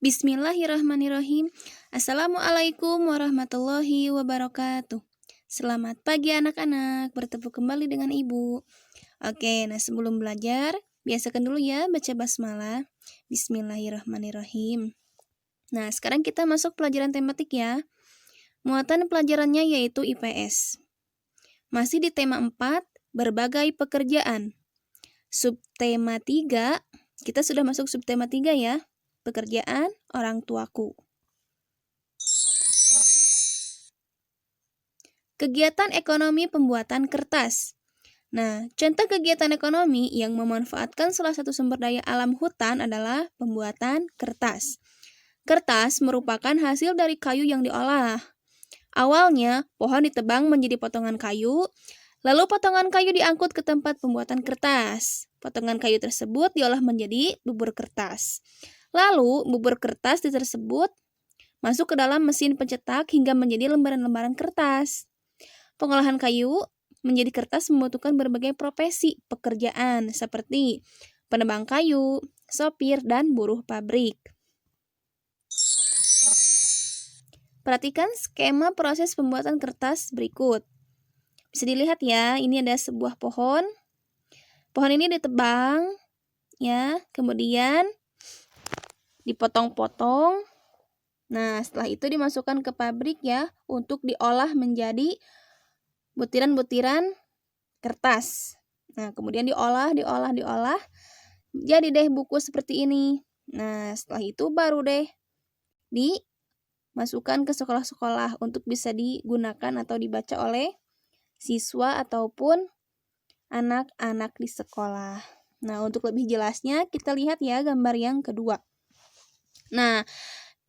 Bismillahirrahmanirrahim. Assalamualaikum warahmatullahi wabarakatuh. Selamat pagi anak-anak, bertemu kembali dengan Ibu. Oke, nah sebelum belajar, biasakan dulu ya baca basmalah. Bismillahirrahmanirrahim. Nah, sekarang kita masuk pelajaran tematik ya. Muatan pelajarannya yaitu IPS. Masih di tema 4, berbagai pekerjaan. Subtema 3, kita sudah masuk subtema 3 ya. Pekerjaan orang tuaku. Kegiatan ekonomi pembuatan kertas. Nah, contoh kegiatan ekonomi yang memanfaatkan salah satu sumber daya alam hutan adalah pembuatan kertas. Kertas merupakan hasil dari kayu yang diolah. Awalnya, pohon ditebang menjadi potongan kayu, lalu potongan kayu diangkut ke tempat pembuatan kertas. Potongan kayu tersebut diolah menjadi bubur kertas. Lalu, bubur kertas tersebut masuk ke dalam mesin pencetak hingga menjadi lembaran-lembaran kertas. Pengolahan kayu menjadi kertas membutuhkan berbagai profesi pekerjaan seperti penebang kayu, sopir, dan buruh pabrik. Perhatikan skema proses pembuatan kertas berikut. Bisa dilihat ya, ini ada sebuah pohon. Pohon ini ditebang, ya, kemudian dipotong-potong. Nah, setelah itu dimasukkan ke pabrik ya, untuk diolah menjadi butiran-butiran kertas. Nah, kemudian diolah, jadi deh buku seperti ini. Nah, setelah itu baru deh dimasukkan ke sekolah-sekolah untuk bisa digunakan atau dibaca oleh siswa ataupun anak-anak di sekolah. Nah, untuk lebih jelasnya kita lihat ya gambar yang kedua. Nah,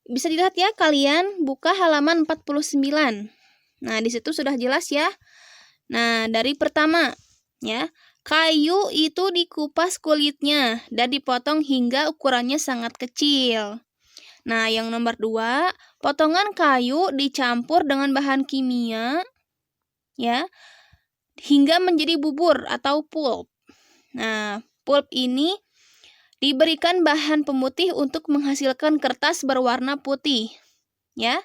bisa dilihat ya kalian buka halaman 49. Nah, di situ sudah jelas ya. Nah, dari pertama ya, kayu itu dikupas kulitnya dan dipotong hingga ukurannya sangat kecil. Nah, yang nomor 2, potongan kayu dicampur dengan bahan kimia ya, hingga menjadi bubur atau pulp. Nah, pulp ini diberikan bahan pemutih untuk menghasilkan kertas berwarna putih, ya.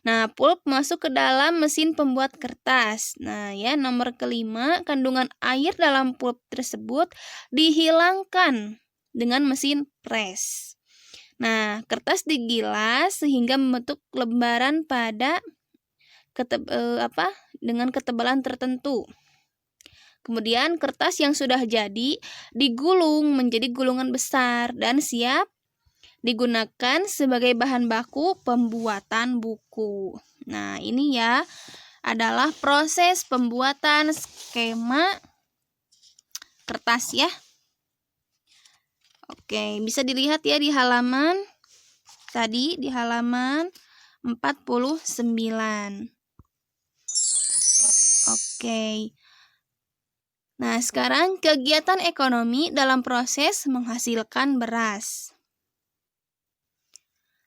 Nah, pulp masuk ke dalam mesin pembuat kertas. Nah, ya, nomor kelima, kandungan air dalam pulp tersebut dihilangkan dengan mesin press. Nah, kertas digilas sehingga membentuk lembaran pada dengan ketebalan tertentu. Kemudian kertas yang sudah jadi digulung menjadi gulungan besar dan siap digunakan sebagai bahan baku pembuatan buku. Nah, ini ya adalah proses pembuatan skema kertas ya. Oke, bisa dilihat ya di halaman 49. Oke. Nah, sekarang kegiatan ekonomi dalam proses menghasilkan beras.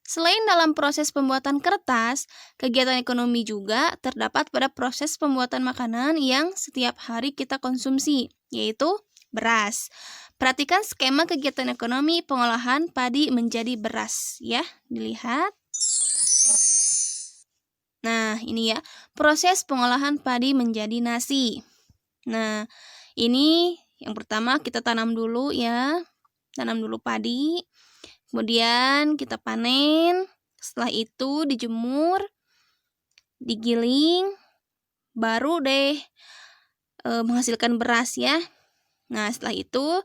Selain dalam proses pembuatan kertas, kegiatan ekonomi juga terdapat pada proses pembuatan makanan yang setiap hari kita konsumsi, yaitu beras. Perhatikan skema kegiatan ekonomi pengolahan padi menjadi beras, ya. Dilihat. Nah, ini ya, proses pengolahan padi menjadi nasi. Nah, ini yang pertama kita tanam dulu ya. Tanam dulu padi. Kemudian kita panen. Setelah itu dijemur, digiling, baru deh menghasilkan beras ya. Nah, setelah itu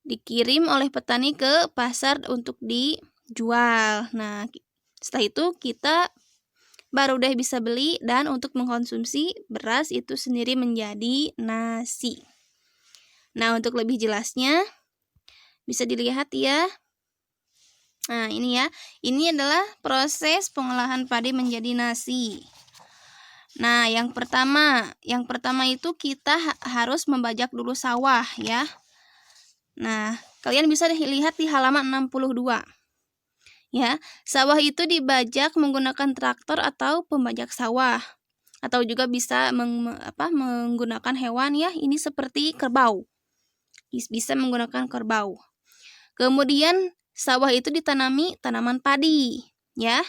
dikirim oleh petani ke pasar untuk dijual. Nah, setelah itu kita baru deh bisa beli dan untuk mengkonsumsi beras itu sendiri menjadi nasi. Nah, untuk lebih jelasnya bisa dilihat ya. Nah, ini ya. Ini adalah proses pengolahan padi menjadi nasi. Nah, yang pertama itu kita harus membajak dulu sawah ya. Nah, kalian bisa lihat di halaman 62. Ya, sawah itu dibajak menggunakan traktor atau pembajak sawah. Atau juga bisa menggunakan hewan ya, ini seperti kerbau. Bisa menggunakan kerbau. Kemudian sawah itu ditanami tanaman padi, ya.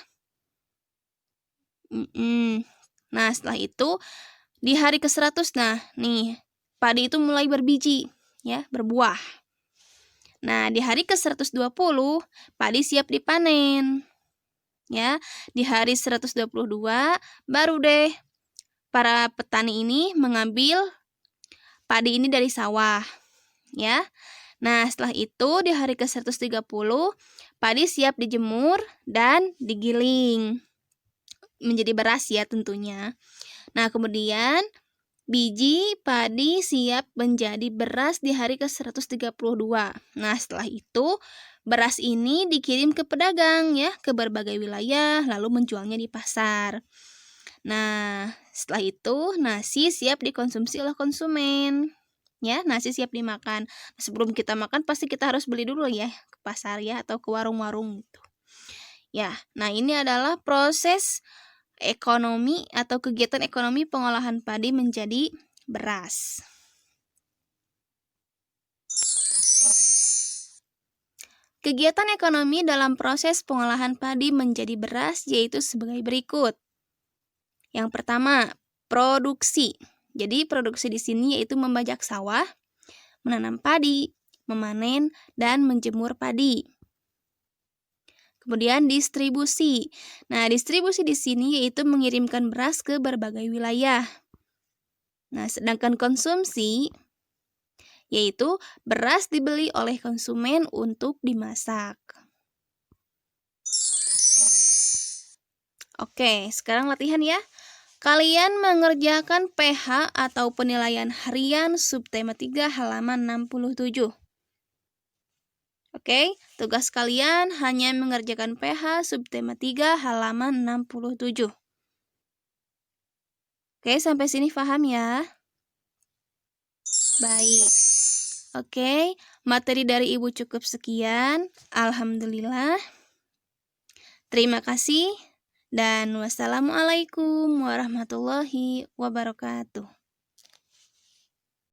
Nah, setelah itu di hari ke-100, nah nih, padi itu mulai berbiji, ya, berbuah. Nah, di hari ke-120, padi siap dipanen. Ya, di hari 122 baru deh para petani ini mengambil padi ini dari sawah, ya. Nah, setelah itu di hari ke-130 padi siap dijemur dan digiling menjadi beras ya tentunya. Nah, kemudian biji padi siap menjadi beras di hari ke-132. Nah, setelah itu beras ini dikirim ke pedagang ya, ke berbagai wilayah lalu menjualnya di pasar. Nah, setelah itu nasi siap dikonsumsi oleh konsumen. Ya, nasi siap dimakan. Sebelum kita makan pasti kita harus beli dulu ya ke pasar ya atau ke warung-warung gitu. Ya, nah ini adalah proses ekonomi atau kegiatan ekonomi pengolahan padi menjadi beras. Kegiatan ekonomi dalam proses pengolahan padi menjadi beras yaitu sebagai berikut. Yang pertama, produksi. Jadi produksi di sini yaitu membajak sawah, menanam padi, memanen, dan menjemur padi. Kemudian distribusi. Nah, distribusi di sini yaitu mengirimkan beras ke berbagai wilayah. Nah, sedangkan konsumsi yaitu beras dibeli oleh konsumen untuk dimasak. Oke, sekarang latihan ya. Kalian mengerjakan PH atau penilaian harian subtema 3 halaman 67. Oke, tugas kalian hanya mengerjakan PH subtema 3 halaman 67. Oke, sampai sini paham ya? Baik. Oke, materi dari Ibu cukup sekian. Alhamdulillah. Terima kasih dan wassalamualaikum warahmatullahi wabarakatuh.